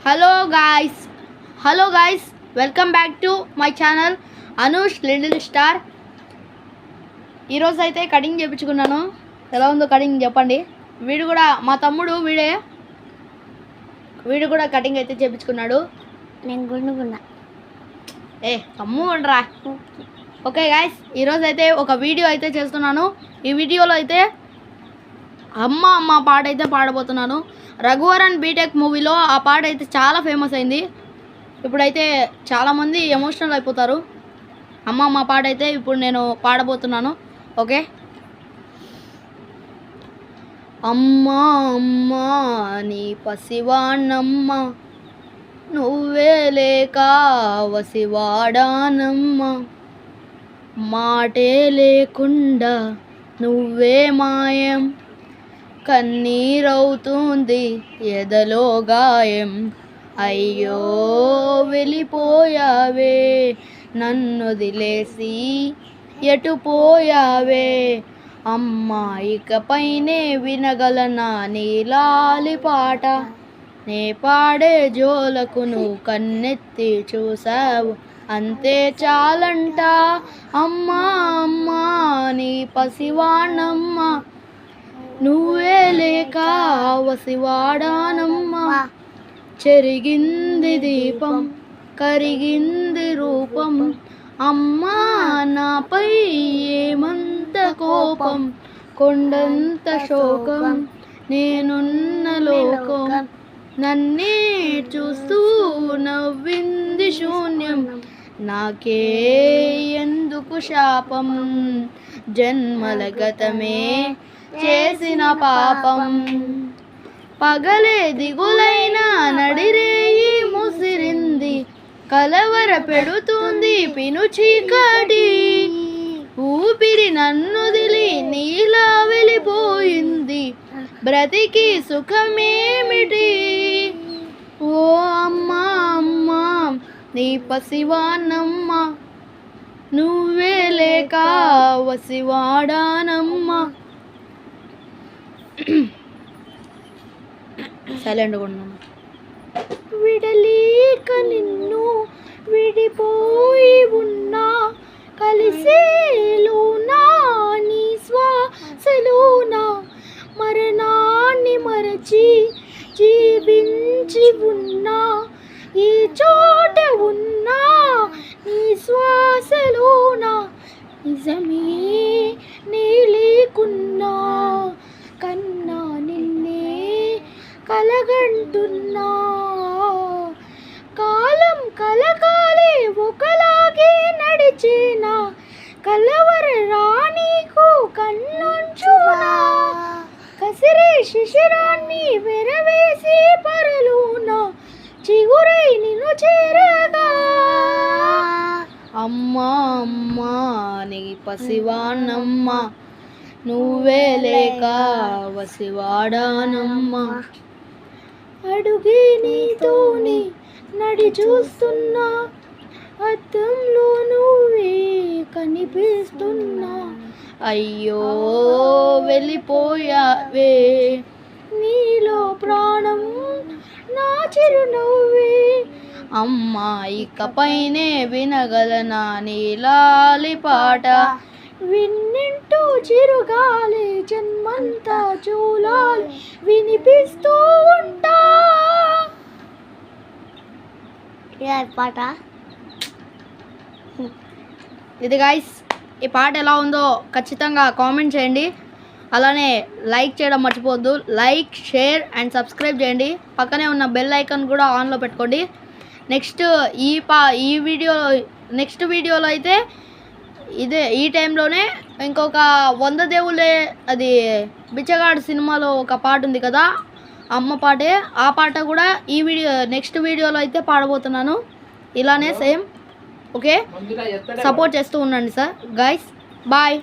Hello guys welcome back to my channel Anush little star. ఈరోజు అయితే cutting చేయించుకున్నాను. ఎలా ఉందో కటింగ్ చెప్పండి. వీడు కూడా మా తమ్ముడు వీడు కూడా కటింగ్ అయితే చేయించుకున్నాడు. నేను గుండుకున్నా తమ్ముడురా. ఓకే గాయ్స్, ఈరోజు అయితే ఒక వీడియో అయితే చేస్తున్నాను. ఈ వీడియోలో అయితే అమ్మ పాట అయితే పాడబోతున్నాను. రఘువరన్ బీటెక్ మూవీలో ఆ పాట అయితే చాలా ఫేమస్ అయింది. ఇప్పుడైతే చాలామంది ఎమోషనల్ అయిపోతారు. అమ్మ పాట అయితే ఇప్పుడు నేను పాడబోతున్నాను. ఓకే. అమ్మా అమ్మా నీ పసివాణమ్మ, నువ్వే లేక వసివాడానమ్మ, మాటే లేకుండా నువ్వే మాయం, కన్నీరవుతుంది ఎదలో గాయం, అయ్యో వెళ్ళిపోయావే నన్ను వదిలేసి ఎటు పోయావే, అమ్మా ఇకపైనే వినగలనా నీలాలి పాట, నే పాడే జోలకు నువ్వు కన్నెత్తి చూసావు అంతే చాలంట, అమ్మా అమ్మా నీ పసివాణమ్మ, నువ్వే లేక వసివాడానమ్మా, చెరిగింది దీపం కరిగింది రూపం, అమ్మా నాపై ఏమంత కోపం, కొండంత శోకం నేనున్న లోకం, నన్నే చూస్తూ నవ్వింది శూన్యం, నాకే ఎందుకు శాపం, జన్మల గతమే చేసిన పాపం, పగలే దిగులైన నడిరేయి ముసిరింది, కలవర పెడుతుంది పిను చీకటి, ఊపిరి నన్నుదిలి నీలా వెళ్ళిపోయింది, బ్రతికి సుఖమేమిటి, ఓ అమ్మా అమ్మా నీ పసివానమ్మ, నువ్వే లేక వసివాడానమ్మ. సైలెంట్గా ఉన్నాను. విడలేక నిన్ను విడిపోయి ఉన్నా, కలిసేలోనా నీ శ్వాసలోనా, మరణాన్ని మరచి జీవించి ఉన్నా, ఈ చోట ఉన్నా నీ శ్వాసలోనా, నిజమే నీ లేకున్నా కన్నా నిన్నే కలగంటున్నా, కాలం కలకాలే ఒకలాగే నడిచేన, కలవర రాణికు కన్నుంచునా, కసిరే శిశిరాన్ని వెరవేసి పరలునా, చిగురై నిన్ను చేరగా, అమ్మా అమ్మా నీ పసివానమ్మ, నువ్వే లేక వసివాడానమ్మ, అడుగే నీతోని నడి చూస్తున్నా, అద్దంలో నువ్వే కనిపిస్తున్నా, అయ్యో వెళ్ళిపోయావే నీలో ప్రాణం నా చిరునవ్వే, అమ్మా ఇకపైనే వినగలనా నీలాలి పాట, విన్నింటూ చిరుగాలి జన్మంతా చూలాలి వినిపిస్తూ ఉంటా. పాట ఇది గాయ్స్, ఈ పాట ఎలా ఉందో ఖచ్చితంగా కామెంట్ చేయండి. అలానే లైక్ చేయడం మర్చిపోవద్దు. లైక్, షేర్ అండ్ సబ్స్క్రైబ్ చేయండి. పక్కనే ఉన్న బెల్ ఐకాన్ కూడా ఆన్లో పెట్టుకోండి. నెక్స్ట్ నెక్స్ట్ వీడియోలో అయితే ఈ టైంలోనే ఇంకొక 100 దేవుళ్ళే, అది బిచ్చగాడు సినిమాలో ఒక పాట ఉంది కదా, అమ్మ పాటే, ఆ పాట కూడా నెక్స్ట్ వీడియోలో అయితే పాడబోతున్నాను. ఇలానే సేమ్. ఓకే, సపోర్ట్ చేస్తూ ఉండండి సార్. Guys bye.